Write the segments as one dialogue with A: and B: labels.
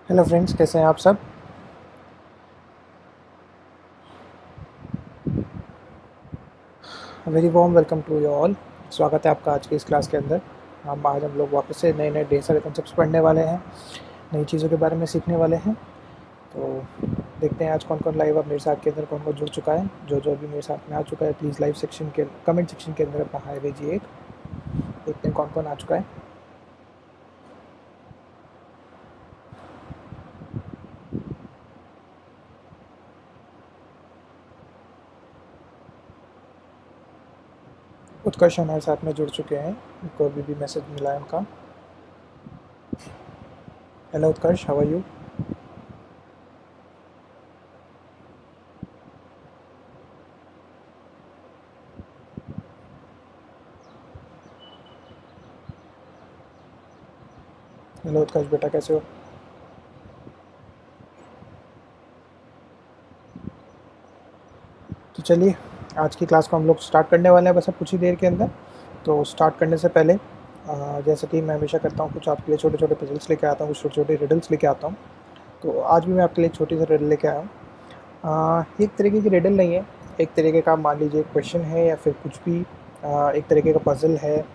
A: Hello friends, कैसे हैं आप सब। Very warm welcome to you all. स्वागत है आपका आज की इस क्लास के अंदर। हम लोग वापस से नए नए ढेर सारे कॉन्सेप्ट्स पढ़ने वाले हैं, नई चीज़ों के बारे में सीखने वाले हैं। तो देखते हैं आज कौन कौन लाइव अब मेरे साथ के अंदर कौन कौन जुड़ चुका है। जो अभी मेरे साथ में आ चुका है, प्लीज़ लाइव सेक्शन के कमेंट सेक्शन के अंदर अपना हाई भेजिए। देखते हैं कौन कौन आ चुका है। उत्कर्ष हमारे साथ में जुड़ चुके हैं, उनको अभी भी मैसेज मिला है उनका। Hello Utkarsh, how are you. Hello Utkarsh बेटा, कैसे हो। तो चलिए, आज की क्लास को हम लोग स्टार्ट करने वाले हैं बस अब कुछ ही देर के अंदर। तो स्टार्ट करने से पहले जैसे कि मैं हमेशा करता हूँ, कुछ आपके लिए छोटे छोटे पजल्स लेके आता हूँ, कुछ छोटे छोटे रिडल्स लेके आता हूँ। तो आज भी मैं आपके लिए एक छोटी सी रिडल लेके आया हूँ। एक तरीके की रिडल नहीं है, एक तरीके का मान लीजिए क्वेश्चन है या फिर कुछ भी एक तरीके का पजल है,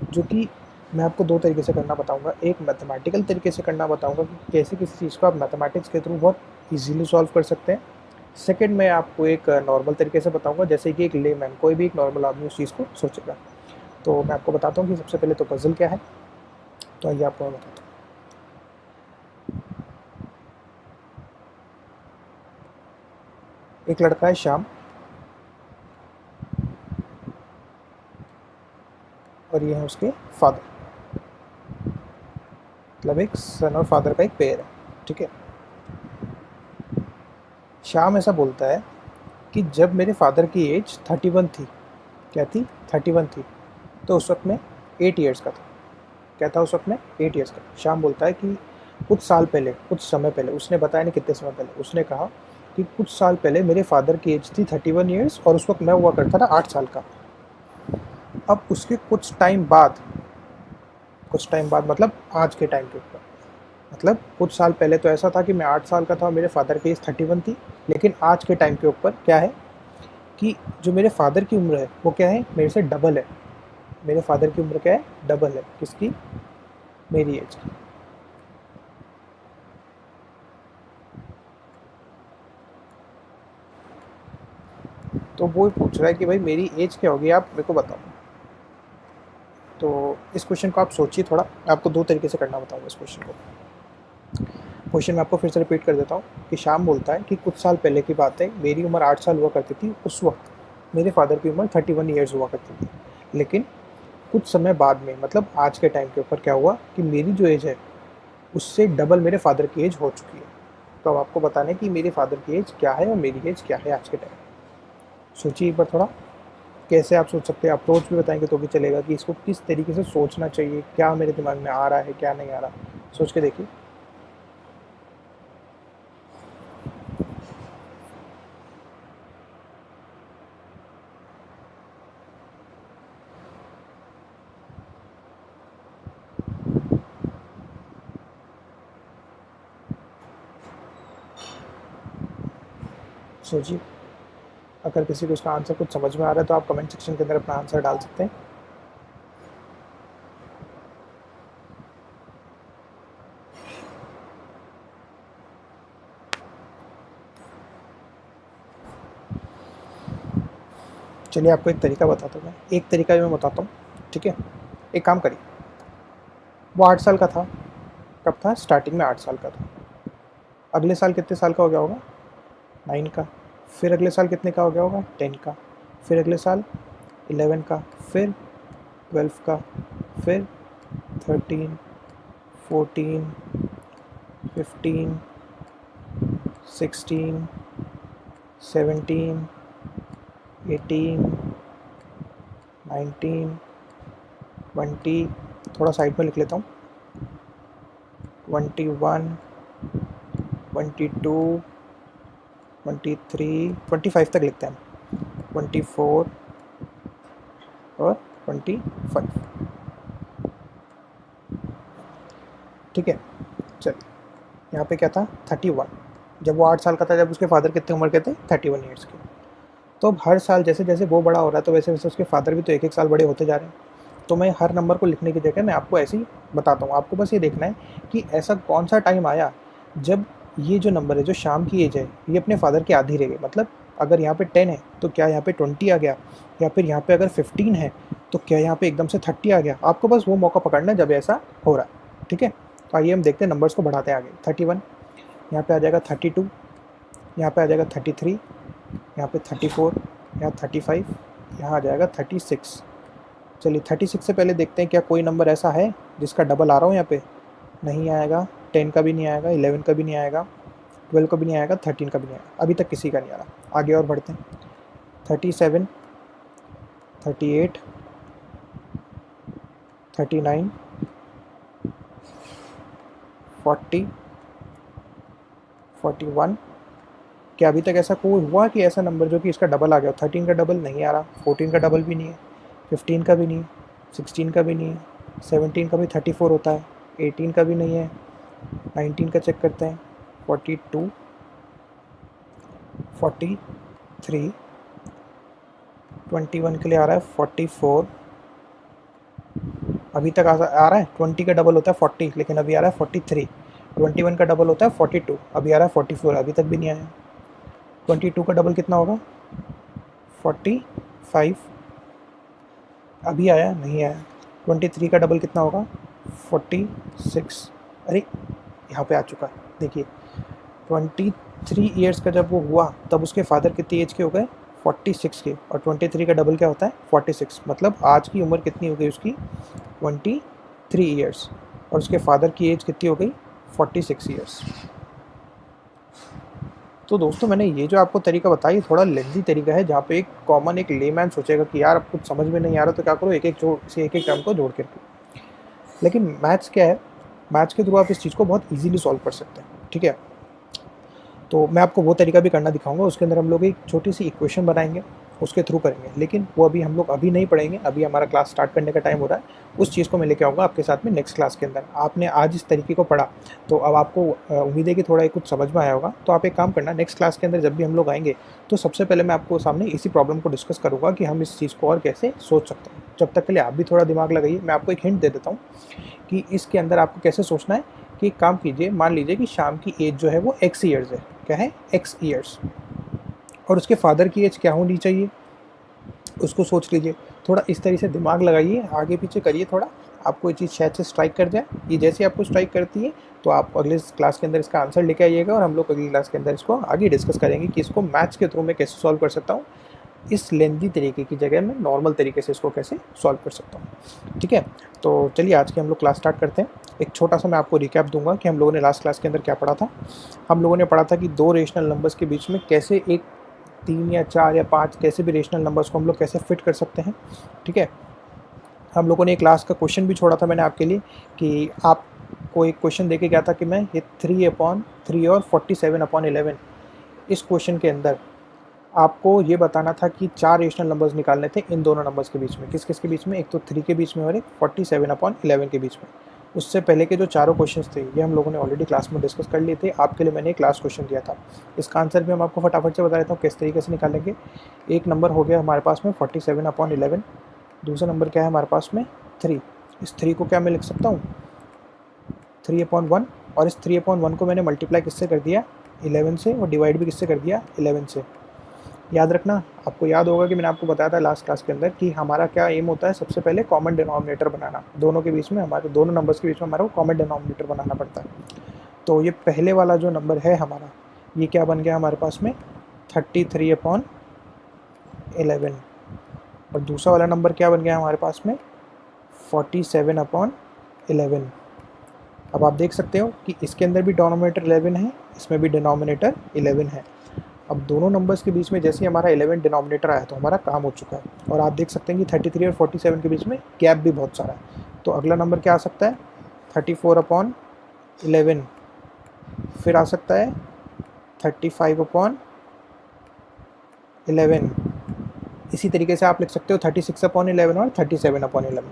A: जो कि मैं आपको दो तरीके से करना बताऊंगा। एक मैथमेटिकल तरीके से करना बताऊंगा कि कैसे किसी चीज़ को आप मैथमेटिक्स के थ्रू बहुत इजीली सॉल्व कर सकते हैं। सेकंड मैं आपको एक नॉर्मल तरीके से बताऊंगा, जैसे कि एक लेमैन, कोई भी एक नॉर्मल आदमी उस चीज़ को सोचेगा। तो मैं आपको बताता हूँ कि सबसे पहले तो पज़ल क्या है। तो आइए आपको मैं बताता हूँ। एक लड़का है श्याम, और ये है उसके फादर। मतलब एक सन और फादर का एक पेयर है। ठीक है। श्याम ऐसा बोलता है कि जब मेरे फादर की एज 31 थी। क्या थी? 31 थी। तो उस वक्त में 8 ईयर्स का था। क्या था उस वक्त में? 8 ईयर्स का। श्याम बोलता है कि कुछ साल पहले, कुछ समय पहले, उसने बताया नहीं कितने समय पहले, उसने कहा कि कुछ साल पहले मेरे फादर की एज थी 31 ईयर्स, और उस वक्त मैं हुआ करता था 8 साल का। अब उसके कुछ टाइम बाद मतलब आज के टाइम के ऊपर, मतलब कुछ साल पहले तो ऐसा था कि मैं 8 साल का था और मेरे फादर की एज 31 थी। लेकिन आज के टाइम के ऊपर क्या है कि जो मेरे फादर की उम्र है वो क्या है, मेरे से डबल है। मेरे फादर की उम्र क्या है? डबल है। किसकी? मेरी एज की। तो वो पूछ रहा है कि भाई मेरी एज क्या होगी, आप मेरे को बताओ। तो इस क्वेश्चन को आप सोचिए थोड़ा। मैं आपको दो तरीके से करना बताऊंगा इस क्वेश्चन को। क्वेश्चन मैं आपको फिर से रिपीट कर देता हूँ कि श्याम बोलता है कि कुछ साल पहले की बात है, मेरी उम्र 8 साल हुआ करती थी। उस वक्त मेरे फादर की उम्र 31 ईयर्स हुआ करती थी। लेकिन कुछ समय बाद में, मतलब आज के टाइम के ऊपर क्या हुआ कि मेरी जो एज है उससे डबल मेरे फादर की एज हो चुकी है। तो अब आपको बताना है कि मेरे फादर की एज क्या है और मेरी एज क्या है आज के टाइम। सोचिए एक बार थोड़ा, कैसे आप सोच सकते हैं। अप्रोच भी बताएंगे तो भी चलेगा कि इसको किस तरीके से सोचना चाहिए, क्या मेरे दिमाग में आ रहा है क्या नहीं आ रहा। सोच के देखिए। सोचिए। अगर किसी को इसका आंसर कुछ समझ में आ रहा है तो आप कमेंट सेक्शन के अंदर अपना आंसर डाल सकते हैं। चलिए आपको एक तरीका बताता हूँ। मैं एक तरीका मैं बताता हूँ, ठीक है। एक काम करिए, वो 8 साल का था। कब था? स्टार्टिंग में 8 साल का था। अगले साल कितने साल का हो गया होगा? 9 का। फिर अगले साल कितने का हो गया होगा? 10 का। फिर अगले साल 11 का। फिर 12 का। फिर 13, 14, 15, 16, 17, 18, 19, 20, थोड़ा साइड में लिख लेता हूँ, 21, 22, 23, 25 तक लिखते हैं, 24 और 25। ठीक है। चलिए, यहाँ पे क्या था 31। जब वो 8 साल का था, जब उसके फादर कितने उम्र के थे 31 ईयर्स के। तो अब हर साल जैसे जैसे वो बड़ा हो रहा है तो वैसे वैसे उसके फादर भी तो एक एक साल बड़े होते जा रहे हैं। तो मैं हर नंबर को लिखने की जगह मैं आपको ऐसे ही बताता हूँ। आपको बस ये देखना है कि ऐसा कौन सा टाइम आया जब ये जो नंबर है, जो शाम की एज है, ये अपने फादर की आधी रह गई। मतलब अगर यहाँ पे 10 है तो क्या यहाँ पे 20 आ गया, या फिर यहाँ पे अगर 15 है तो क्या यहाँ पे एकदम से 30 आ गया। आपको बस वो मौका पकड़ना है जब ऐसा हो रहा है। ठीक है, तो आइए हम देखते हैं नंबर्स को बढ़ाते हैं आगे। 31, यहाँ पे आ जाएगा 32, यहाँ पे आ जाएगा 33, यहाँ पे 34, यहाँ 35, यहाँ आ जाएगा 36। चलिए 36 से पहले देखते हैं क्या कोई नंबर ऐसा है जिसका डबल आ रहा हो यहाँ पे। नहीं आएगा, 10 का भी नहीं आएगा, 11 का भी नहीं आएगा, 12 का भी नहीं आएगा, 13 का भी नहीं आएगा। अभी तक किसी का नहीं आ रहा। आगे और बढ़ते हैं। 37, 38, 39, 40, 41। क्या अभी तक ऐसा कोई हुआ कि ऐसा नंबर जो कि इसका डबल आ गया? 13 का डबल नहीं आ रहा, 14 का डबल भी नहीं है, 15 का भी नहीं है, 16 का भी नहीं है, 17 का भी 34 होता है, 18 का भी नहीं है, 19 का चेक करते हैं, 42, 43, 21 के लिए आ रहा है 44। अभी तक आ रहा है 20 का डबल होता है 40, लेकिन अभी आ रहा है 43। 21 का डबल होता है 42, अभी आ रहा है 44, अभी तक भी नहीं आया। 22 का डबल कितना होगा? 45, अभी आया नहीं आया। 23 का डबल कितना होगा? 46। अरे यहाँ पे आ चुका है, देखिए 23 ईयर्स का जब वो हुआ तब उसके फादर कितनी एज के हो गए? 46 के। और 23 का डबल क्या होता है? 46। मतलब आज की उम्र कितनी हो गई उसकी? 23 ईयर्स। और उसके फादर की एज कितनी हो गई? 46 ईयर्स। तो दोस्तों मैंने ये जो आपको तरीका बताया, थोड़ा लेंथी तरीका है, जहाँ पे एक कॉमन एक लेमैन सोचेगा कि यार अब कुछ समझ में नहीं आ रहा तो क्या करो, एक एक टर्म को जोड़ के रखो। लेकिन मैथ्स क्या है, मैथ्स के थ्रू आप इस चीज़ को बहुत इजीली सॉल्व कर सकते हैं। ठीक है, तो मैं आपको वो तरीका भी करना दिखाऊंगा। उसके अंदर हम लोग एक छोटी सी इक्वेशन बनाएंगे, उसके थ्रू करेंगे, लेकिन वो अभी हम लोग अभी नहीं पढ़ेंगे। अभी हमारा क्लास स्टार्ट करने का टाइम हो रहा है। उस चीज़ को मैं लेके आऊँगा आपके साथ में नेक्स्ट क्लास के अंदर। आपने आज इस तरीके को पढ़ा तो अब आपको उम्मीद है कि थोड़ा कुछ समझ में आया होगा। तो आप एक काम करना, नेक्स्ट क्लास के अंदर जब भी हम लोग आएंगे तो सबसे पहले मैं आपको सामने इसी प्रॉब्लम को डिस्कस करूँगा कि हम इस चीज़ को और कैसे सोच सकते हैं। जब तक के लिए आप भी थोड़ा दिमाग लगाइए। मैं आपको एक हिंट दे देता हूँ कि इसके अंदर आपको कैसे सोचना है। कि एक काम कीजिए, मान लीजिए कि शाम की एज जो है वो x ईयर्स है। क्या है? x years. और उसके फादर की एज क्या होनी चाहिए, उसको सोच लीजिए। थोड़ा इस तरीके से दिमाग लगाइए, आगे पीछे करिए थोड़ा, आपको ये चीज़ शायद से स्ट्राइक कर जाए। ये जैसे आपको स्ट्राइक करती है तो आप अगले क्लास के अंदर इसका आंसर लेके आइएगा, और हम लोग अगली क्लास के अंदर इसको आगे डिस्कस करेंगे कि इसको मैथ्स के थ्रू मैं कैसे सॉल्व कर सकता हूँ। इस लेंथी तरीके की जगह मैं नॉर्मल तरीके से इसको कैसे सॉल्व कर सकता हूँ। ठीक है, तो चलिए आज के हम लोग क्लास स्टार्ट करते हैं। एक छोटा सा मैं आपको रिकैप दूंगा कि हम लोगों ने लास्ट क्लास के अंदर क्या पढ़ा था। हम लोगों ने पढ़ा था कि दो रेशनल नंबर्स के बीच में कैसे एक 3 या 4 या 5 कैसे भी रेशनल नंबर्स को हम लोग कैसे फिट कर सकते हैं। ठीक है, हम लोगों ने एक क्लास का क्वेश्चन भी छोड़ा था मैंने आपके लिए कि आपको एक क्वेश्चन देके गया था कि मैं ये 3/3 और 47/11, इस क्वेश्चन के अंदर आपको ये बताना था कि 4 रेशनल नंबर्स निकालने थे इन दोनों नंबर्स के बीच में। किस किस के बीच में? एक तो 3 के बीच में और एक 47/11 के बीच में। उससे पहले के जो चारों क्वेश्चंस थे ये हम लोगों ने ऑलरेडी क्लास में डिस्कस कर लिए थे। आपके लिए मैंने एक क्लास क्वेश्चन दिया था। इसका आंसर भी हम आपको फटाफट से बता देता हूँ किस तरीके से निकालेंगे। एक नंबर हो गया हमारे पास में 47/11। दूसरा नंबर क्या है हमारे पास में? 3। इस 3 को क्या मैं लिख सकता हूँ? 3/1। और इस 3/1 को मैंने मल्टीप्लाई किससे कर दिया? 11 से, और डिवाइड भी किससे कर दिया? 11 से। याद रखना, आपको याद होगा कि मैंने आपको बताया था लास्ट क्लास के अंदर कि हमारा क्या एम होता है, सबसे पहले कॉमन डिनोमिनेटर बनाना। दोनों के बीच में, हमारे दोनों नंबर्स के बीच में हमारा को कॉमन डिनोमिनेटर बनाना पड़ता है। तो ये पहले वाला जो नंबर है हमारा, ये क्या बन गया हमारे पास में? 33/11। और दूसरा वाला नंबर क्या बन गया हमारे पास में? 47/11। अब आप देख सकते हो कि इसके अंदर भी डिनोमिनेटर 11 है, इसमें भी डिनोमिनेटर 11 है। अब दोनों नंबर्स के बीच में जैसे ही हमारा 11 डिनोमिनेटर आया तो हमारा काम हो चुका है। और आप देख सकते हैं कि 33 और 47 के बीच में गैप भी बहुत सारा है। तो अगला नंबर क्या आ सकता है? 34/11। फिर आ सकता है 35/11। इसी तरीके से आप लिख सकते हो 36/11 और 37/11।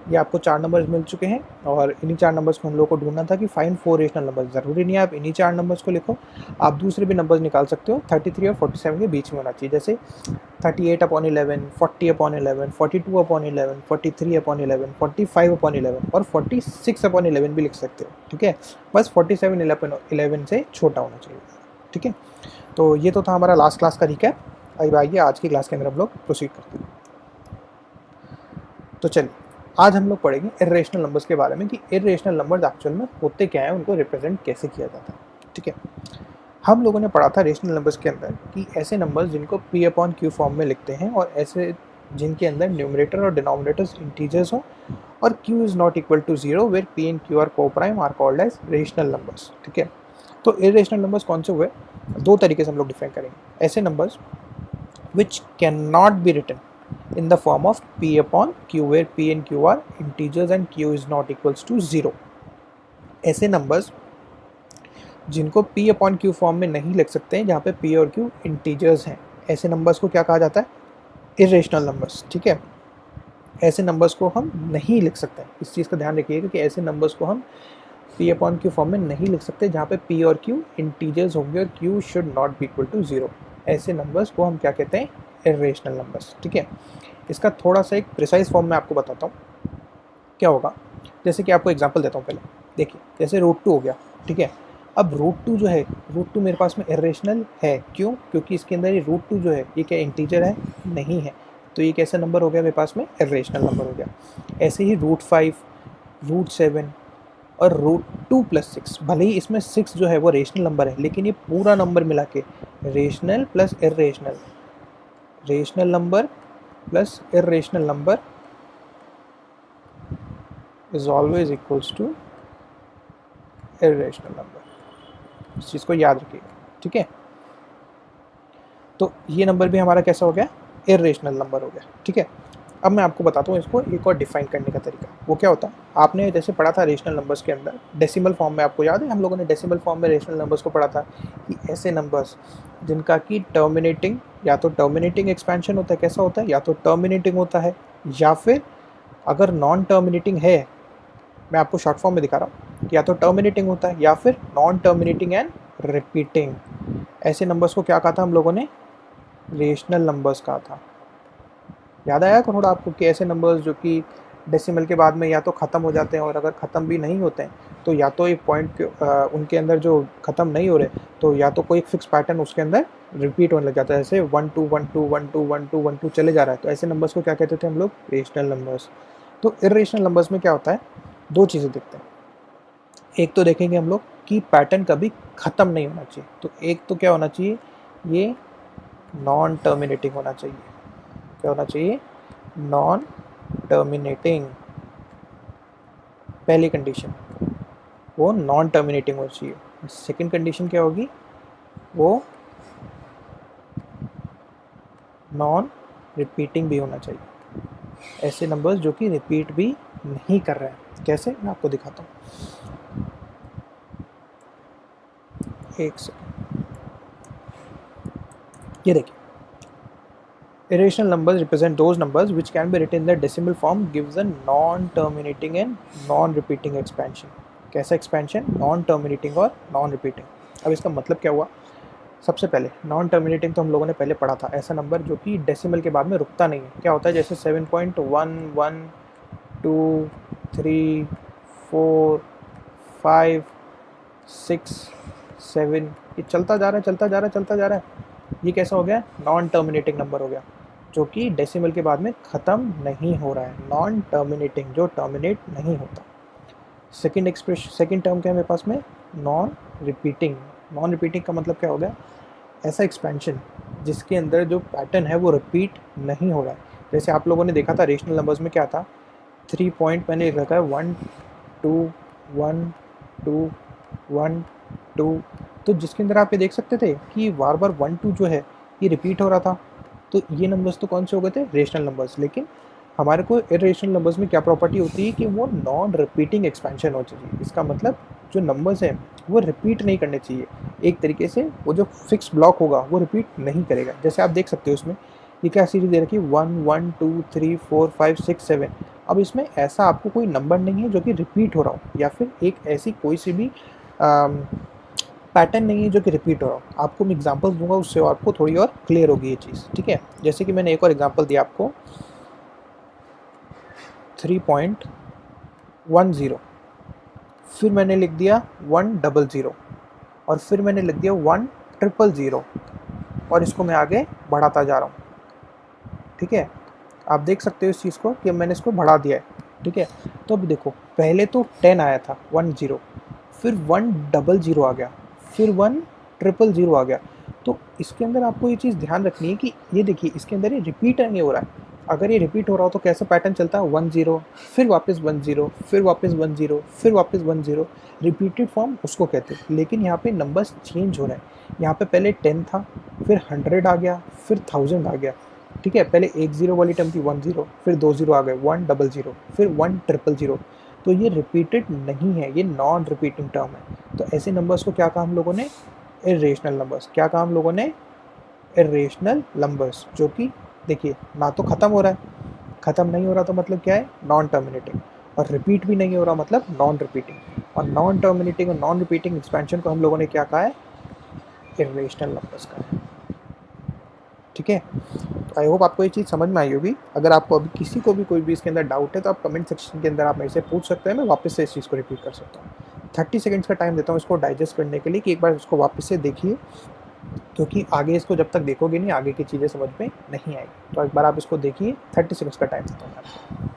A: ये आपको 4 नंबर्स मिल चुके हैं और इन्हीं 4 नंबर्स को हम लोग को ढूंढना था कि फाइंड 4 रेशनल नंबर्स। ज़रूरी नहीं है आप इन्हीं 4 नंबर्स को लिखो, आप दूसरे भी नंबर्स निकाल सकते हो। 33 और 47 के बीच में होना चाहिए, जैसे 38/11, 40/11, 42/11, 43/11, 45/11 और 46/11 भी लिख सकते हो। ठीक है, बस 47/11 से छोटा होना चाहिए। ठीक है, तो ये तो था हमारा लास्ट क्लास का रिकैप। अब आइए आज की क्लास के अंदर हम लोग प्रोसीड करते हैं। तो चलिए आज हम लोग पढ़ेंगे इर्रेशनल नंबर्स के बारे में कि इर्रेशनल नंबर्स एक्चुअल में होते क्या है, उनको रिप्रेजेंट कैसे किया जाता है। ठीक है, हम लोगों ने पढ़ा था रेशनल नंबर्स के अंदर कि ऐसे नंबर्स जिनको p अपॉन क्यू फॉर्म में लिखते हैं और ऐसे जिनके अंदर न्यूमरेटर और डिनोमिनेटर्स इंटीजर्स हो और q is not equal to 0 where p and q are co-prime are called as rational numbers. ठीक है, तो इर्रेशनल नंबर्स कौन से हुए, दो तरीके से हम लोग डिफाइन करेंगे। ऐसे numbers which cannot be written in the form of p upon q where p and q are integers and q is not equals to 0। ऐसे नंबर्स जिनको p अपॉन q फॉर्म में नहीं लिख सकते हैं, जहाँ पे p और q इंटीजर्स हैं, ऐसे नंबर्स को क्या कहा जाता है, इर्रेशनल नंबर्स। ठीक है, ऐसे नंबर्स को हम नहीं लिख सकते, इस चीज़ का ध्यान रखिएगा कि ऐसे नंबर्स को हम p अपॉन q फॉर्म में नहीं लिख सकते जहाँ पे p और q इंटीजर्स होंगे और q should not be equal to 0। ऐसे नंबर्स को हम क्या कहते हैं, इर्रेशनल नंबर्स। ठीक है, इसका थोड़ा सा एक प्रिसाइज फॉर्म में आपको बताता हूँ क्या होगा। जैसे कि आपको एग्जांपल देता हूँ पहले, देखिए जैसे √2 हो गया। ठीक है, अब √2 जो है, √2 मेरे पास में इर्रेशनल है, क्यों, क्योंकि इसके अंदर ये √2 जो है ये क्या इंटीजर है, नहीं है, तो ये कैसा नंबर हो गया मेरे पास में, इर्रेशनल नंबर हो गया। ऐसे ही √5, √7 और √2 + 6, भले ही इसमें 6 जो है वो रेशनल नंबर है, लेकिन ये पूरा नंबर मिला के rational plus irrational, rational number plus irrational number is always equals to irrational number. इस चीज़ को याद रखिएगा। ठीक है, तो ये नंबर भी हमारा कैसा हो गया, इर्रेशनल नंबर हो गया। ठीक है, अब मैं आपको बताता हूँ इसको एक और डिफाइन करने का तरीका। वो क्या होता है, आपने जैसे पढ़ा था रेशनल नंबर्स के अंदर डेसिमल फॉर्म में, आपको याद है हम लोगों ने डेसिमल फॉर्म में रेशनल नंबर्स को पढ़ा था कि ऐसे नंबर्स जिनका कि टर्मिनेटिंग, या तो टर्मिनेटिंग एक्सपेंशन होता है, कैसा होता है, या तो टर्मिनेटिंग होता है, या फिर अगर नॉन टर्मिनेटिंग है, मैं आपको शॉर्ट फॉर्म में दिखा रहा हूँ, या तो टर्मिनेटिंग होता है या फिर नॉन टर्मिनेटिंग एंड रिपीटिंग। ऐसे नंबर्स को क्या कहा था हम लोगों ने, रेशनल नंबर्स कहा था। याद आया थोड़ा आपको कि ऐसे नंबर्स जो कि डेसिमल के बाद में या तो ख़त्म हो जाते हैं, और अगर ख़त्म भी नहीं होते हैं तो या तो एक पॉइंट के उनके अंदर जो ख़त्म नहीं हो रहे, तो या तो कोई एक फिक्स पैटर्न उसके अंदर रिपीट होने लग जाता है, जैसे 1 2 1 2 1 2 1 2 1 2 चले जा रहा है, तो ऐसे नंबर्स को क्या कहते थे हम लोग, रेशनल नंबर्स। तो इर्रेशनल नंबर्स में क्या होता है, दो चीज़ें देखते हैं। एक तो देखेंगे हम लोग कि पैटर्न कभी ख़त्म नहीं होना चाहिए, तो एक तो क्या होना चाहिए, ये नॉन टर्मिनेटिंग होना चाहिए। क्या होना चाहिए, नॉन टर्मिनेटिंग, पहली कंडीशन वो नॉन टर्मिनेटिंग होनी चाहिए। सेकंड कंडीशन क्या होगी, वो नॉन रिपीटिंग भी होना चाहिए। ऐसे नंबर्स जो कि रिपीट भी नहीं कर रहे हैं, कैसे, मैं आपको दिखाता हूँ, एक सेकंड। ये देखिए, irrational numbers represent those numbers which can be written in the decimal form, gives a non-terminating and non-repeating expansion। कैसा expansion, non-terminating और non-repeating। अब इसका मतलब क्या हुआ, सबसे पहले नॉन टर्मिनेटिंग तो हम लोगों ने पहले पढ़ा था, ऐसा नंबर जो कि डेसिमल के बाद में रुकता नहीं है। क्या होता है, जैसे 7.1 1 2 3 4 5 6 7, ये चलता जा रहा है चलता जा रहा है चलता जा रहा है, ये कैसा हो गया, नॉन टर्मिनेटिंग नंबर हो गया, जो कि डेसिमल के बाद में ख़त्म नहीं हो रहा है, नॉन टर्मिनेटिंग, जो टर्मिनेट नहीं होता। सेकंड एक्सप्रेशन, सेकंड टर्म क्या है मेरे पास में, नॉन रिपीटिंग। नॉन रिपीटिंग का मतलब क्या हो गया, ऐसा एक्सपेंशन जिसके अंदर जो पैटर्न है वो रिपीट नहीं हो रहा है। जैसे आप लोगों ने देखा था रेशनल नंबर्स में क्या था, 3 पॉइंट मैंने लिख रखा है 1 2 1 2 1 2, तो जिसके अंदर आप ये देख सकते थे कि बार बार 1 2 जो है ये रिपीट हो रहा था, तो ये नंबर्स तो कौन से हो गए थे, रेशनल नंबर्स। लेकिन हमारे को इर्रेशनल नंबर्स में क्या प्रॉपर्टी होती है कि वो नॉन रिपीटिंग एक्सपेंशन हो चाहिए। इसका मतलब जो नंबर्स हैं वो रिपीट नहीं करने चाहिए, एक तरीके से वो जो फिक्स ब्लॉक होगा वो रिपीट नहीं करेगा। जैसे आप देख सकते हो उसमें ये क्या सीरीज दे रखी है, 1 1 2 3 4 5 6 7। अब इसमें ऐसा आपको कोई नंबर नहीं है जो कि रिपीट हो रहा हो, या फिर एक ऐसी कोई सी भी पैटर्न नहीं है जो कि रिपीट हो रहा हो। आपको मैं एग्जांपल्स दूंगा, उससे आपको थोड़ी और क्लियर होगी ये चीज़, ठीक है। जैसे कि मैंने एक और एग्जांपल दिया आपको, 3.10, फिर मैंने लिख दिया 100, और फिर मैंने लिख दिया 100, और इसको मैं आगे बढ़ाता जा रहा हूँ, ठीक है। आप देख सकते हो इस चीज़ को कि अब मैंने इसको बढ़ा दिया है, ठीक है। तो अब देखो, पहले तो 10 आया था, 10, फिर 100 आ गया, फिर 100 आ गया। तो इसके अंदर आपको ये चीज़ ध्यान रखनी है कि ये देखिए, इसके अंदर ये रिपीट नहीं हो रहा है। अगर ये रिपीट हो रहा हो तो कैसा पैटर्न चलता है, 10, फिर वापस 10, फिर वापस 10, फिर वापस 10, रिपीटेड फॉर्म उसको कहते हैं। लेकिन यहाँ पे नंबर्स चेंज हो रहे हैं। यहाँ पे पहले 10 था, फिर 100 आ गया, फिर 1000 आ गया, ठीक है। पहले एक जीरो वाली टर्म थी 10, फिर 2 0 आ गए, 100, फिर 100। तो ये रिपीटेड नहीं है, ये नॉन रिपीटिंग टर्म है। तो ऐसे नंबर्स को क्या कहा हम लोगों ने, इरेशनल नंबर्स। क्या कहा हम लोगों ने, इरेशनल नंबर्स, जो कि देखिए ना तो ख़त्म हो रहा है, ख़त्म नहीं हो रहा तो मतलब क्या है, नॉन टर्मिनेटिंग, और रिपीट भी नहीं हो रहा मतलब नॉन रिपीटिंग। और नॉन टर्मिनेटिंग और नॉन रिपीटिंग एक्सपेंशन को हम लोगों ने क्या कहा है, इरेशनल नंबर्स का है, ठीक है। तो आई होप आपको ये चीज़ समझ में आई होगी। अगर आपको अभी किसी को भी कोई भी इसके अंदर डाउट है तो आप कमेंट सेक्शन के अंदर आप मेरे से पूछ सकते हैं, मैं वापस से इस चीज़ को रिपीट कर सकता हूँ। 30 सेकंड्स का टाइम देता हूँ इसको डाइजेस्ट करने के लिए, कि एक बार इसको वापस से देखिए, क्योंकि आगे इसको जब तक देखोगे नहीं, आगे की चीज़ें समझ में नहीं आएगी। तो एक बार आप इसको देखिए, 30 सेकंड्स का टाइम देता हूँ मैं आपको।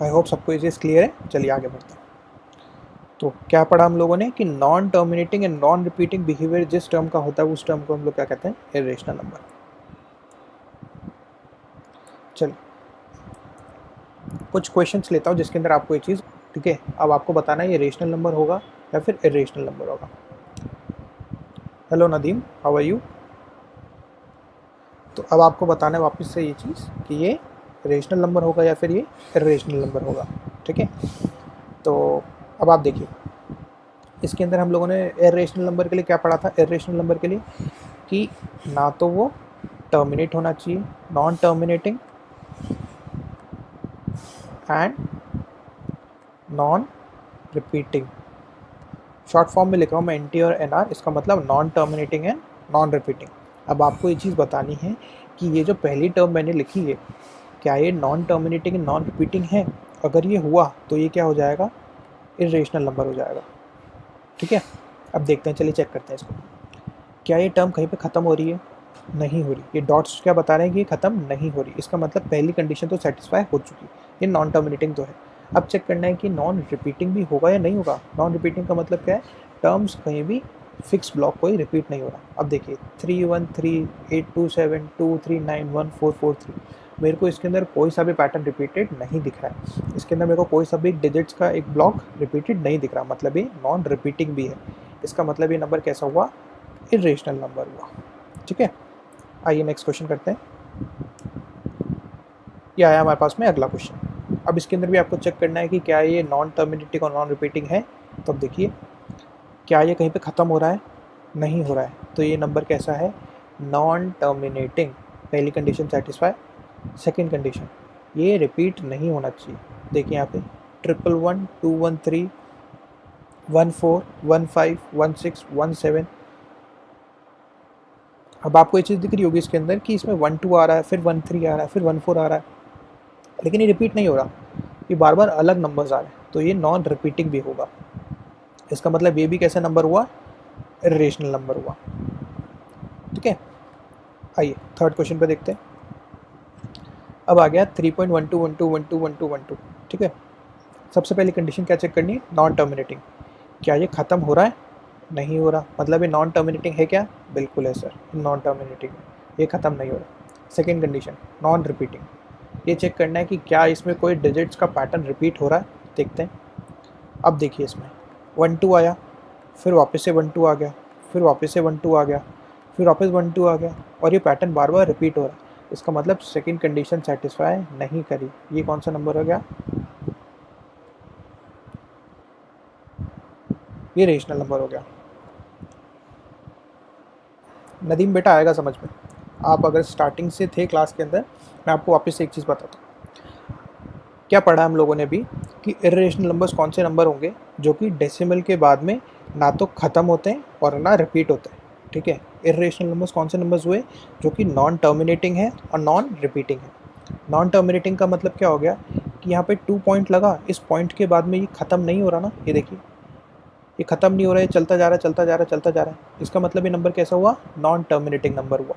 A: आई होप सबको ये चीज़ क्लियर है। चलिए आगे बढ़ते हैं। तो क्या पढ़ा हम लोगों ने कि non terminating and non repeating behaviour जिस टर्म का होता है उस टर्म को हम लोग क्या कहते हैं, इरेशनल नंबर। चलिए कुछ क्वेश्चंस लेता हूँ जिसके अंदर आपको ये चीज़, ठीक है, अब आपको बताना है ये रेशनल नंबर होगा या फिर इरेशनल नंबर होगा। Hello Nadeem, how are you. तो अब आपको बताना है वापस से ये चीज़ कि ये रेशनल नंबर होगा या फिर ये इरेशनल नंबर होगा, ठीक है। तो अब आप देखिए, इसके अंदर हम लोगों ने इरेशनल नंबर के लिए क्या पढ़ा था, इरेशनल नंबर के लिए कि ना तो वो टर्मिनेट होना चाहिए, non terminating and non repeating. Short form में लिख रहा हूँ मैं एन और एन आर, इसका मतलब non terminating and non repeating. अब आपको ये चीज़ बतानी है कि ये जो पहली टर्म मैंने लिखी है, क्या ये non terminating and non repeating है। अगर ये हुआ तो ये क्या हो जाएगा, इरेशनल नंबर हो जाएगा, ठीक है। अब देखते हैं, चलिए चेक करते हैं इसको। क्या ये टर्म कहीं पे ख़त्म हो रही है, नहीं हो रही। ये डॉट्स क्या बता रहे हैं कि ये ख़त्म नहीं हो रही, इसका मतलब पहली कंडीशन तो सेटिस्फाई हो चुकी, ये नॉन टर्मिनेटिंग तो है। अब चेक करना है कि नॉन रिपीटिंग भी होगा या नहीं होगा। नॉन रिपीटिंग का मतलब क्या है, टर्म्स कहीं भी फिक्स ब्लॉक कोई रिपीट नहीं हो रहा। अब देखिए 313 827 239 1443, मेरे को इसके अंदर कोई सा भी पैटर्न रिपीटेड नहीं दिख रहा है। इसके अंदर मेरे को कोई सा भी डिजिट्स का एक ब्लॉक रिपीटेड नहीं दिख रहा, मतलब ये नॉन रिपीटिंग भी है। इसका मतलब ये नंबर कैसा हुआ, इरेशनल नंबर हुआ, ठीक है। आइए नेक्स्ट क्वेश्चन करते हैं। ये आया हमारे पास में अगला क्वेश्चन। अब इसके अंदर भी आपको चेक करना है कि क्या ये नॉन टर्मिनेटिंग और नॉन रिपीटिंग है। तो अब देखिए, क्या ये कहीं पे ख़त्म हो रहा है, नहीं हो रहा है, तो ये नंबर कैसा है, नॉन टर्मिनेटिंग। पहली कंडीशन सेटिस्फाई। सेकंड कंडीशन, ये रिपीट नहीं होना चाहिए। देखिए यहाँ पे 111 213 14 15 16 17। अब आपको ये चीज़ दिख रही होगी इसके अंदर कि इसमें 12 आ रहा है, फिर 13 आ रहा है, फिर 14 आ रहा है, लेकिन ये रिपीट नहीं हो रहा, ये बार बार अलग नंबर्स आ रहे हैं, तो ये नॉन रिपीटिंग भी होगा। इसका मतलब ये भी कैसा नंबर हुआ, इरेशनल नंबर हुआ, ठीक है। आइए थर्ड क्वेश्चन पे देखते हैं। अब आ गया 3.1212121212, ठीक है। सबसे पहली कंडीशन क्या चेक करनी है, नॉन टर्मिनेटिंग। क्या ये ख़त्म हो रहा है, नहीं हो रहा, मतलब ये नॉन टर्मिनेटिंग है क्या, बिल्कुल है सर, नॉन टर्मिनेटिंग है, ये ख़त्म नहीं हो रहा। Second condition, non repeating. ये चेक करना है कि क्या इसमें कोई डिजिट्स का पैटर्न रिपीट हो रहा है। देखते हैं। अब देखिए इसमें 1 2 आया, फिर वापस से 1 2 आ गया, फिर वापस से 1 2 आ गया, फिर वापस 1 2 आ गया, और ये पैटर्न बार बार रिपीट हो रहा है। इसका मतलब सेकंड कंडीशन सेटिस्फाई नहीं करी। ये कौन सा नंबर हो गया? ये रेशनल नंबर हो गया। नदीम बेटा आएगा समझ में। आप अगर स्टार्टिंग से थे क्लास के अंदर, मैं आपको वापस से एक चीज़ बताता हूँ। क्या पढ़ा हम लोगों ने भी कि इर्रेशनल नंबर्स कौन से नंबर होंगे जो कि डेसिमल के बाद में ना तो ख़त्म होते हैं और ना रिपीट होते हैं। ठीक है, इर्रेशनल नंबर्स कौन से नंबर्स हुए जो कि नॉन टर्मिनेटिंग है और नॉन रिपीटिंग है। नॉन टर्मिनेटिंग का मतलब क्या हो गया कि यहाँ पे 2 पॉइंट लगा, इस पॉइंट के बाद में ये ख़त्म नहीं हो रहा ना, ये देखिए ये ख़त्म नहीं हो रहा है, चलता जा रहा है चलता जा रहा है चलता जा रहा है। इसका मतलब ये नंबर कैसा हुआ? नॉन टर्मिनेटिंग नंबर हुआ।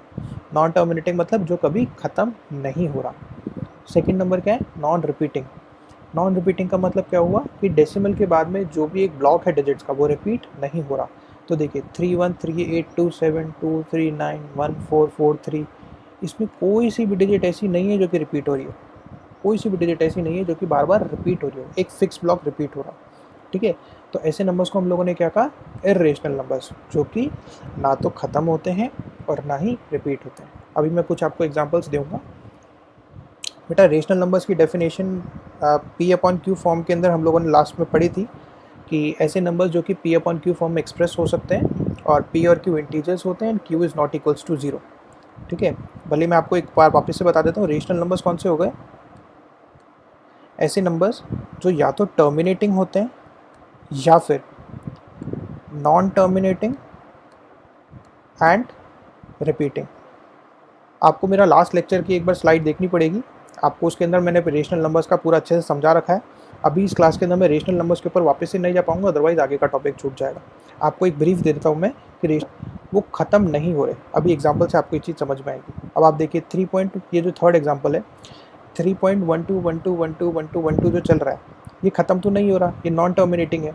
A: नॉन टर्मिनेटिंग मतलब जो कभी ख़त्म नहीं हो रहा। सेकेंड नंबर क्या है? Non repeating. नॉन रिपीटिंग का मतलब क्या हुआ कि डेसिमल के बाद में जो भी एक ब्लॉक है डिजिट्स का वो रिपीट नहीं हो रहा। तो देखिए 31382723914443, इसमें कोई सी भी डिजिट ऐसी नहीं है जो कि रिपीट हो रही हो। कोई सी भी डिजिट ऐसी नहीं है जो कि बार बार रिपीट हो रही हो, एक फिक्स ब्लॉक रिपीट हो रहा। ठीक है, तो ऐसे नंबर्स को हम लोगों ने क्या कहा? इर्रेशनल नंबर्स, जो कि ना तो ख़त्म होते हैं और ना ही रिपीट होते हैं। अभी मैं कुछ आपको एग्जांपल्स दूंगा। बेटा रेशनल नंबर्स की definition P upon Q form के अंदर हम लोगों ने लास्ट में पढ़ी थी कि ऐसे नंबर्स जो कि पी अपॉन क्यू फॉर्म में एक्सप्रेस हो सकते हैं और पी और क्यू इंटीजर्स होते हैं and Q is not equals to 0। ठीक है, भले मैं आपको एक बार वापस से बता देता हूँ। रेशनल नंबर्स कौन से हो गए? ऐसे नंबर्स जो या तो टर्मिनेटिंग होते हैं या फिर नॉन टर्मिनेटिंग एंड रिपीटिंग। आपको मेरा लास्ट लेक्चर की एक बार स्लाइड देखनी पड़ेगी। आपको उसके अंदर मैंने रेशनल नंबर्स का पूरा अच्छे से समझा रखा है। अभी इस क्लास के अंदर मैं रेशनल नंबर्स के ऊपर वापस से नहीं जा पाऊंगा, अदरवाइज आगे का टॉपिक छूट जाएगा। आपको एक ब्रीफ दे देता हूँ मैं कि वो ख़त्म नहीं हो रहे। अभी एग्जाम्पल से आपको ये चीज़ समझ में आएगी। अब आप देखिए 3 पॉइंट, ये जो थर्ड एग्जाम्पल है 3.12121212 जो चल रहा है, ये ख़त्म तो नहीं हो रहा, ये नॉन टर्मिनेटिंग है।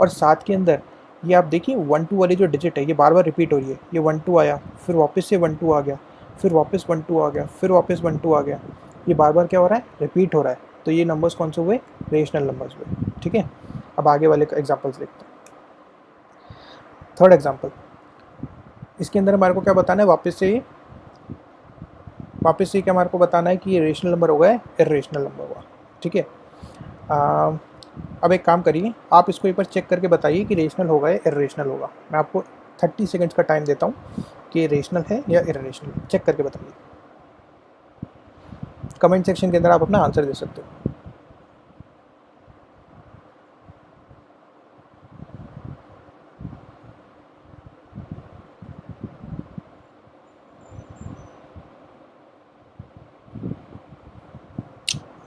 A: और साथ के अंदर ये आप देखिए 1 2 वाली जो डिजिट है ये बार बार रिपीट हो रही है। ये 1 2 आया, फिर वापस से 1 2 आ गया, फिर वापस 1 2 आ गया, फिर वापस 1 2 आ गया। ये बार बार क्या हो रहा है? रिपीट हो रहा है। तो ये नंबर्स कौन से हुए? रेशनल नंबर्स हुए। ठीक है, अब आगे वाले एग्जाम्पल्स देखते हैं। थर्ड एग्जाम्पल, इसके अंदर हमारे को क्या बताना है? वापस से क्या हमारे को बताना है कि ये रेशनल नंबर होगा या इर्रेशनल नंबर होगा। ठीक है, अब एक काम करिए, आप इसको एक बार चेक करके बताइए कि रेशनल होगा या इर्रेशनल होगा। मैं आपको 30 सेकंड्स का टाइम देता हूँ कि ये रेशनल है या इर्रेशनल। चेक करके बताइए। कमेंट सेक्शन के अंदर आप अपना आंसर दे सकते हो।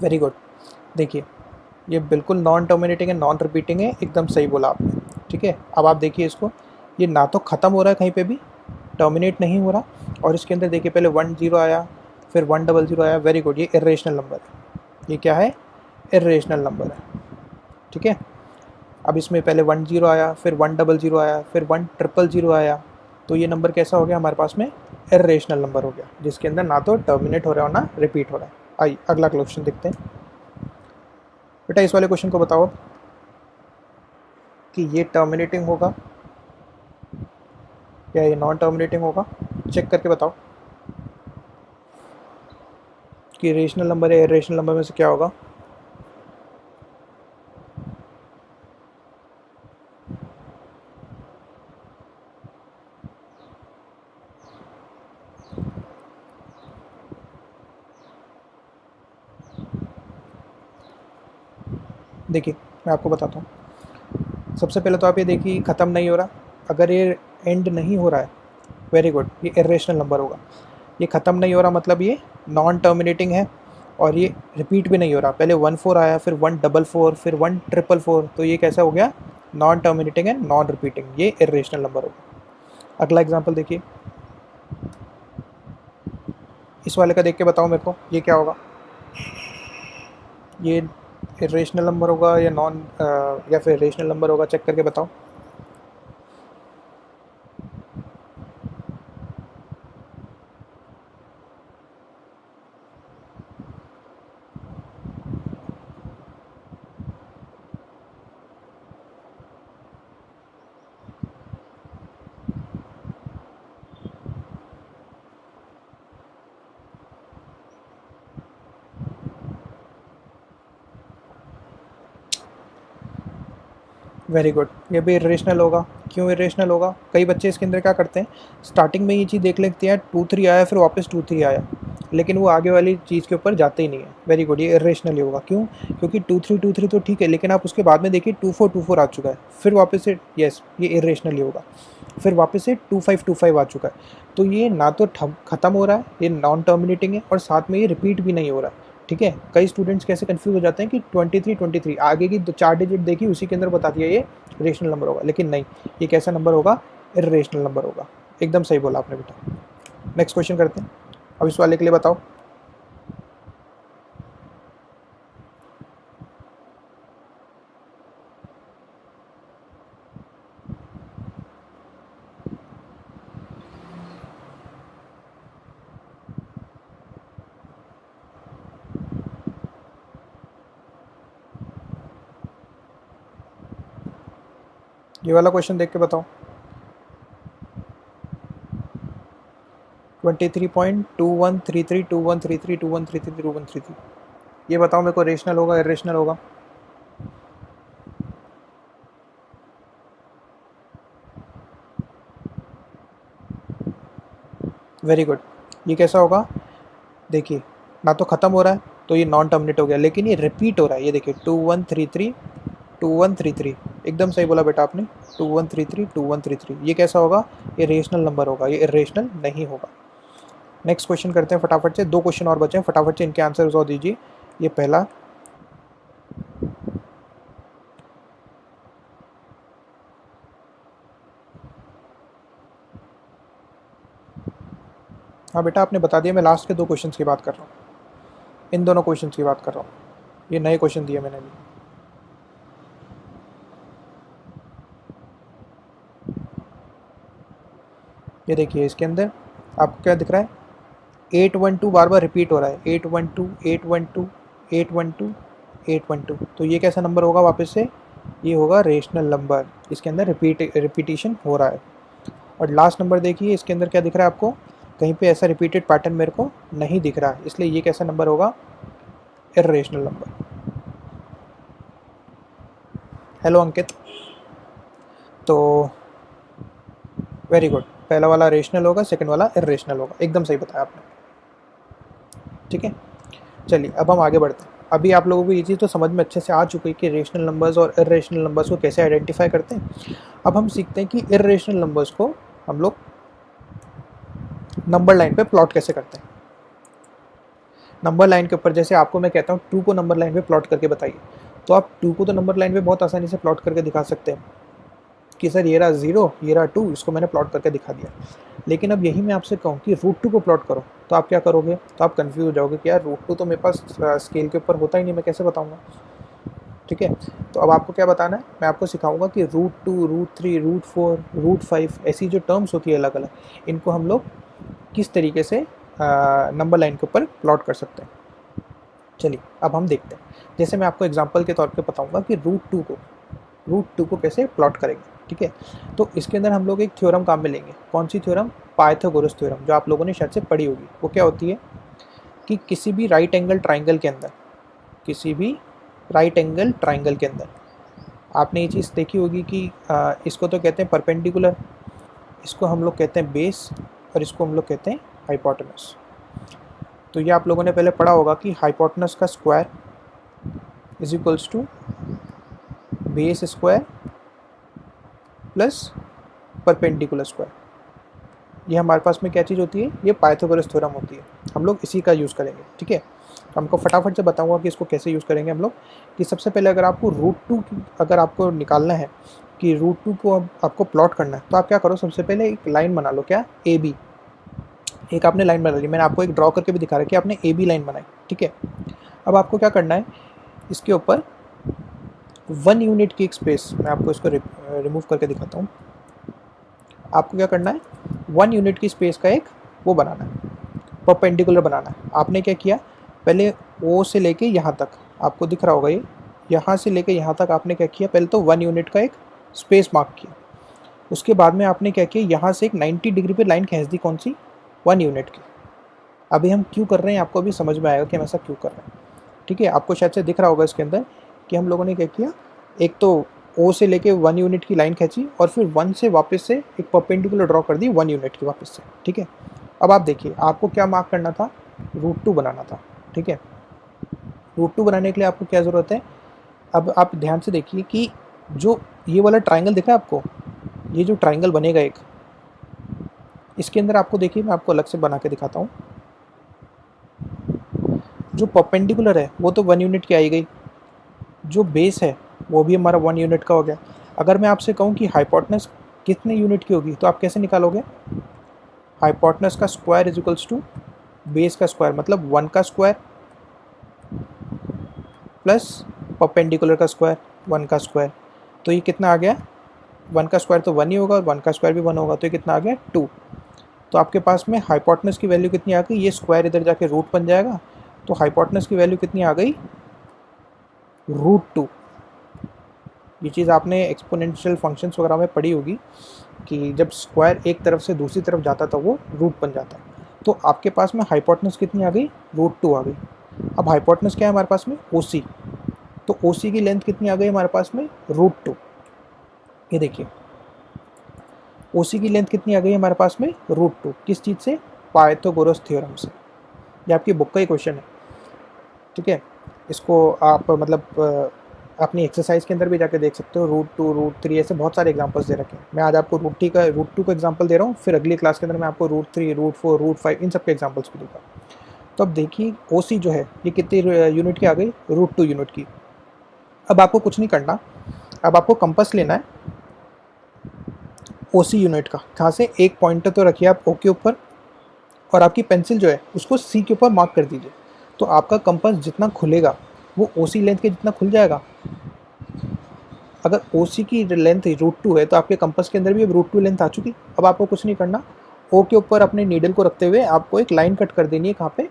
A: Very good. देखिए ये बिल्कुल नॉन टर्मिनेटिंग है, नॉन रिपीटिंग है, एकदम सही बोला आपने। ठीक है, अब आप देखिए इसको, ये ना तो ख़त्म हो रहा है कहीं पे भी, टर्मिनेट नहीं हो रहा, और इसके अंदर देखिए पहले 1 0 आया, फिर 1 0 0 आया। वेरी गुड, ये इर्रेशनल नंबर है। ये क्या है? इर्रेशनल नंबर है। ठीक है, अब इसमें पहले 1 0 आया, फिर 1 0 0 आया, फिर 1 0 0 आया। तो ये नंबर कैसा हो गया हमारे पास में? इर्रेशनल नंबर हो गया, जिसके अंदर ना तो टर्मिनेट हो रहा है और ना रिपीट हो रहा है। आइए अगला क्वेश्चन देखते हैं। बेटा इस वाले क्वेश्चन को बताओ कि ये टर्मिनेटिंग होगा या ये नॉन टर्मिनेटिंग होगा। चेक करके बताओ कि रेशनल नंबर या इरेशनल नंबर में से क्या होगा। देखिए मैं आपको बताता हूँ। सबसे पहले तो आप ये देखिए ख़त्म नहीं हो रहा। अगर ये एंड नहीं हो रहा है, वेरी गुड, ये इरेशनल नंबर होगा। ये ख़त्म नहीं हो रहा मतलब ये नॉन टर्मिनेटिंग है, और ये रिपीट भी नहीं हो रहा। पहले 1 4 आया, फिर 1 4 4, फिर 1 4 तो ये कैसा हो गया? Non terminating and non repeating, ये इरेशनल नंबर होगा। अगला एग्जाम्पल देखिए, इस वाले का देख के बताओ मेरे को ये क्या होगा। ये इरेशनल नंबर होगा या नॉन या फिर रेशनल नंबर होगा? चेक करके बताओ। वेरी गुड, ये भी इरेशनल होगा। क्यों इरेशनल होगा? कई बच्चे इसके अंदर क्या करते हैं, स्टार्टिंग में ये चीज़ देख लेते हैं 2 3 आया, फिर वापस 2 3 आया, लेकिन वो आगे वाली चीज़ के ऊपर जाते ही नहीं है। वेरी गुड, ये इरेशनल ही होगा। क्यों? क्योंकि 2 3 तो ठीक है, लेकिन आप उसके बाद में देखिए 2 4 आ चुका है, फिर वापस से, यस, ये इरेशनल ही होगा। फिर वापस से 2 5 आ चुका है। तो ये ना तो ख़त्म हो रहा है, ये नॉन टर्मिनेटिंग है, और साथ में ये रिपीट भी नहीं हो रहा है। ठीक है, कई स्टूडेंट्स कैसे कंफ्यूज हो जाते हैं कि 23 आगे की 4 डिजिट देखी, उसी के अंदर बता दिया ये रेशनल नंबर होगा, लेकिन नहीं, ये कैसा नंबर होगा? इरेशनल नंबर होगा। एकदम सही बोला आपने बेटा। नेक्स्ट क्वेश्चन करते हैं। अब इस वाले के लिए बताओ। ये वाला क्वेश्चन देख के बताओ। 23.2133 ये बताओ मेरे को, रेशनल होगा इरेशनल होगा? वेरी गुड, ये कैसा होगा? देखिए, ना तो ख़त्म हो रहा है, तो ये नॉन टर्मिनेट हो गया, लेकिन ये रिपीट हो रहा है। ये देखिए 2133 एकदम सही बोला बेटा आपने। 2133 ये कैसा होगा? ये रेशनल नंबर होगा, ये इरेशनल नहीं होगा। नेक्स्ट क्वेश्चन करते हैं फटाफट से, 2 क्वेश्चन और बचे हैं, फटाफट से इनके आंसर और दीजिए। ये पहला, हाँ बेटा आपने बता दिया, मैं लास्ट के 2 क्वेश्चन की बात कर रहा हूँ, इन दोनों क्वेश्चन की बात कर रहा हूँ। ये नए क्वेश्चन दिए मैंने अभी। ये देखिए इसके अंदर आपको क्या दिख रहा है? 812 बार बार रिपीट हो रहा है, 812 812 812 812। तो ये कैसा नंबर होगा वापस से? ये होगा रेशनल नंबर, इसके अंदर रिपीटिशन हो रहा है। और लास्ट नंबर देखिए, इसके अंदर क्या दिख रहा है आपको? कहीं पे ऐसा रिपीटेड पैटर्न मेरे को नहीं दिख रहा है, इसलिए ये कैसा नंबर होगा? Irrational number. हेलो अंकित। तो वेरी गुड, पहला वाला रेशनल होगा, सेकंड वाला इरेशनल होगा, एकदम सही बताया आपने। ठीक है, चलिए अब हम आगे बढ़ते हैं। अभी आप लोगों को ये चीज़ तो समझ में अच्छे से आ चुकी है कि रेशनल नंबर्स और इरेशनल नंबर्स को कैसे आइडेंटिफाई करते हैं। अब हम सीखते हैं कि इरेशनल नंबर्स को हम लोग नंबर लाइन पे प्लॉट कैसे करते हैं। नंबर लाइन के ऊपर जैसे आपको मैं कहता हूँ 2 को नंबर लाइन पे प्लॉट करके बताइए, तो आप 2 को तो नंबर लाइन पे बहुत आसानी से प्लॉट करके दिखा सकते हैं कि सर ये रहा 0, ये रहा 2, इसको मैंने प्लॉट करके दिखा दिया। लेकिन अब यही मैं आपसे कहूँ कि √2 को प्लॉट करो, तो आप क्या करोगे? तो आप कंफ्यूज हो जाओगे कि यार √2 तो मेरे पास स्केल के ऊपर होता ही नहीं, मैं कैसे बताऊँगा? ठीक है, तो अब आपको क्या बताना है, मैं आपको सिखाऊंगा कि √2 √3 √4 √5 ऐसी जो टर्म्स होती है अलग अलग, इनको हम लोग किस तरीके से नंबर लाइन के ऊपर प्लॉट कर सकते हैं। चलिए अब हम देखते हैं। जैसे मैं आपको एग्जांपल के तौर पे बताऊंगा कि √2 को कैसे प्लॉट करेंगे। ठीक है, तो इसके अंदर हम लोग एक थ्योरम काम में लेंगे। कौन सी थ्योरम? पाइथागोरस थ्योरम, जो आप लोगों ने शायद से पढ़ी होगी। वो क्या होती है कि किसी भी राइट एंगल ट्राइंगल के अंदर, किसी भी राइट एंगल ट्राइंगल के अंदर आपने ये चीज़ देखी होगी कि इसको तो कहते हैं परपेंडिकुलर, इसको हम लोग कहते हैं बेस, और इसको हम लोग कहते हैं हाइपोटेनस। तो ये आप लोगों ने पहले पढ़ा होगा कि हाइपोटेनस का square is equals to base square plus perpendicular square. ये हमारे पास में क्या चीज़ होती है? ये पाइथागोरस थ्योरम होती है। हम लोग इसी का यूज़ करेंगे। ठीक है, हमको फटाफट से बताऊंगा कि इसको कैसे यूज़ करेंगे हम लोग। कि सबसे पहले अगर आपको √2 अगर आपको निकालना है कि √2 को आपको प्लॉट करना है, तो आप क्या करो? सबसे पहले एक लाइन बना लो। क्या? A B. एक आपने लाइन बना ली, मैंने आपको एक ड्रॉ करके भी दिखा रहा है कि आपने ए बी लाइन बनाई। ठीक है, अब आपको क्या करना है? इसके ऊपर 1 यूनिट की एक स्पेस, मैं आपको इसको रिमूव करके दिखाता हूँ। आपको क्या करना है? 1 यूनिट की स्पेस का एक वो बनाना है, परपेंडिकुलर बनाना है। आपने क्या किया? पहले ओ से लेके यहाँ तक आपको दिख रहा होगा, ये यहाँ से लेके यहाँ तक आपने क्या किया? पहले तो 1 यूनिट का एक स्पेस मार्क किया। उसके बाद में आपने क्या किया? यहाँ से एक 90 डिग्री पे लाइन खींच दी। कौन सी? 1 यूनिट की। अभी हम क्यों कर रहे हैं, आपको अभी समझ में आएगा कि हम ऐसा क्यों कर रहे हैं। ठीक है, आपको शायद से दिख रहा होगा इसके अंदर कि हम लोगों ने क्या किया? एक तो ओ से लेके 1 यूनिट की लाइन खींची और फिर 1 से वापस से एक परपेंडिकुलर ड्रॉ कर दी 1 यूनिट की वापस से, ठीक है। अब आप देखिए आपको क्या मार्क करना था, √2 बनाना था, ठीक है। √2 बनाने के लिए आपको क्या ज़रूरत है, अब आप ध्यान से देखिए कि जो ये वाला ट्राइंगल दिख रहा है आपको, ये जो ट्राइंगल बनेगा एक, इसके अंदर आपको देखिए मैं आपको अलग से बना के दिखाता हूँ। जो परपेंडिकुलर है वो तो 1 यूनिट की आई गई, जो बेस है वो भी हमारा 1 यूनिट का हो गया। अगर मैं आपसे कहूँ कि हाइपोटेनस कितने यूनिट की होगी तो आप कैसे निकालोगे, हाइपोटेनस का square is equals to base का स्क्वायर, मतलब 1 का स्क्वायर प्लस परपेंडिकुलर का स्क्वायर 1 का स्क्वायर, तो ये कितना आ गया, 1 का स्क्वायर तो 1 ही होगा और 1 का स्क्वायर भी 1 होगा, तो ये कितना आ गया 2। तो आपके पास में हाइपोटेनस की वैल्यू कितनी आ गई, ये स्क्वायर इधर जाके रूट बन जाएगा, तो हाइपोटेनस की वैल्यू कितनी आ गई, √2। ये चीज़ आपने एक्सपोनेंशियल फंक्शंस वगैरह में पढ़ी होगी कि जब स्क्वायर एक तरफ से दूसरी तरफ जाता था वो रूट बन जाता है। तो आपके पास में हाइपोटेनस कितनी आ गई, √2 आ गई। अब हाइपोटेनस क्या है हमारे पास में, OC, तो OC की लेंथ कितनी आ गई हमारे पास में, √2। ये देखिए OC की लेंथ कितनी आ गई हमारे पास में, √2, किस चीज़ से, पाइथागोरस थ्योरम से। ये आपकी बुक का ही क्वेश्चन है, ठीक है। इसको आप मतलब अपनी एक्सरसाइज के अंदर भी जाके देख सकते हो, √2 √3 ऐसे बहुत सारे एग्जांपल्स दे रखे हैं। मैं आज आपको √2 का एग्जांपल दे रहा हूँ, फिर अगली क्लास के अंदर मैं आपको √3 √4 √5 इन सब के एग्जांपल्स भी दूंगा। तो अब देखिए OC जो है ये कितनी यूनिट की आ गई, √2 यूनिट की। अब आपको कुछ नहीं करना, अब आपको कंपास लेना है OC यूनिट का, जहाँ से एक पॉइंटर तो रखिए आप O के ऊपर और आपकी पेंसिल जो है उसको C के ऊपर मार्क कर दीजिए। तो आपका कंपास जितना खुलेगा वो OC लेंथ के जितना खुल जाएगा। अगर OC की लेंथ √2 है तो आपके कंपास के अंदर भी अब √2 लेंथ आ चुकी। अब आपको कुछ नहीं करना, O के ऊपर अपने नीडल को रखते हुए आपको एक लाइन कट कर देनी है, कहाँ पे,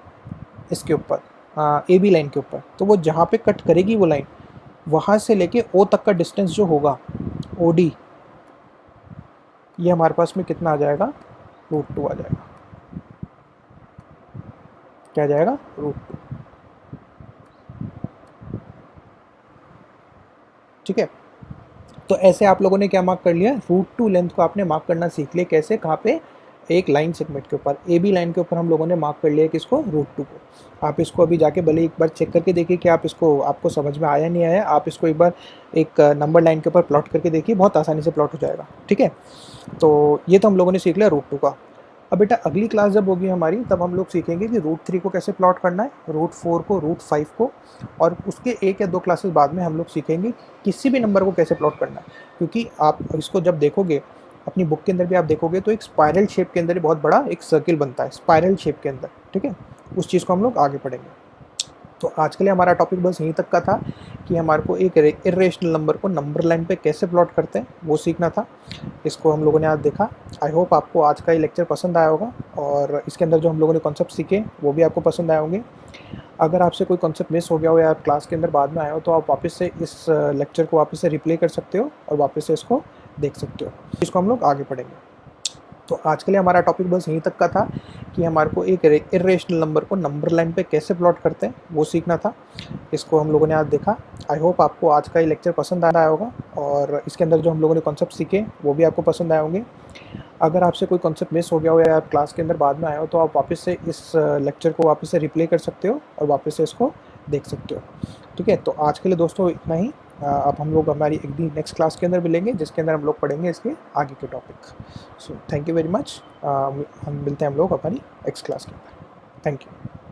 A: इसके ऊपर, AB लाइन के ऊपर। तो वो जहाँ पे कट करेगी वो लाइन, वहाँ से लेके O तक का डिस्टेंस जो होगा OD, ये हमारे पास में कितना आ जाएगा, √2 आ जाएगा। क्या आ जाएगा, √2, ठीक है। तो ऐसे आप लोगों ने क्या मार्क कर लिया, √2 लेंथ को आपने मार्क करना सीख लिया, कैसे, कहाँ पे, एक लाइन सेगमेंट के ऊपर, AB लाइन के ऊपर हम लोगों ने मार्क कर लिया किसको, √2 को। आप इसको अभी जाके भले एक बार चेक करके देखिए कि आप इसको, आपको समझ में आया नहीं आया, आप इसको एक बार एक नंबर लाइन के ऊपर प्लॉट करके देखिए, बहुत आसानी से प्लॉट हो जाएगा, ठीक है। तो ये तो हम लोगों ने सीख लिया √2 का। अब बेटा अगली क्लास जब होगी हमारी तब हम लोग सीखेंगे कि √3 को कैसे प्लॉट करना है, √4 को, √5 को, और उसके 1 या 2 क्लासेस बाद में हम लोग सीखेंगे किसी भी नंबर को कैसे प्लॉट करना है। क्योंकि आप इसको जब देखोगे अपनी बुक के अंदर भी आप देखोगे तो एक स्पायरल शेप के अंदर बहुत बड़ा एक सर्किल बनता है, स्पायरल शेप के अंदर, ठीक है। उस चीज़ को हम लोग आगे पढ़ेंगे। तो आज के लिए हमारा टॉपिक बस यहीं तक का था कि हमारे को एक इरेशनल नंबर को नंबर लाइन पे कैसे प्लॉट करते हैं वो सीखना था। इसको हम लोगों ने आज देखा। आई होप आपको आज का ये लेक्चर पसंद आया होगा और इसके अंदर जो हम लोगों ने कॉन्सेप्ट सीखे वो भी आपको पसंद आए होंगे। अगर आपसे कोई कॉन्सेप्ट मिस हो गया हो या आप क्लास के अंदर बाद में आए हो तो आप वापस से इस लेक्चर को वापस से रिप्ले कर सकते हो और वापस से इसको देख सकते हो। इसको हम लोग आगे पढ़ेंगे। तो आज के लिए हमारा टॉपिक बस यहीं तक का था कि हमारे को एक इरेशनल नंबर को नंबर लाइन पे कैसे प्लॉट करते हैं वो सीखना था। इसको हम लोगों ने आज देखा। आई होप आपको आज का ये लेक्चर पसंद आया होगा और इसके अंदर जो हम लोगों ने कॉन्सेप्ट सीखे वो भी आपको पसंद आए होंगे। अगर आपसे कोई कॉन्सेप्ट मिस हो गया हो या आप क्लास के अंदर बाद में आए हो तो आप वापस से इस लेक्चर को वापस से रिप्ले कर सकते हो और वापस से इसको देख सकते हो, ठीक है। तो आज के लिए दोस्तों इतना ही। अब हम लोग हमारी एक दिन नेक्स्ट क्लास के अंदर मिलेंगे जिसके अंदर हम लोग पढ़ेंगे इसके आगे के topic. So thank you very much. हम मिलते हैं हम लोग हमारी नेक्स्ट क्लास के अंदर। Thank you.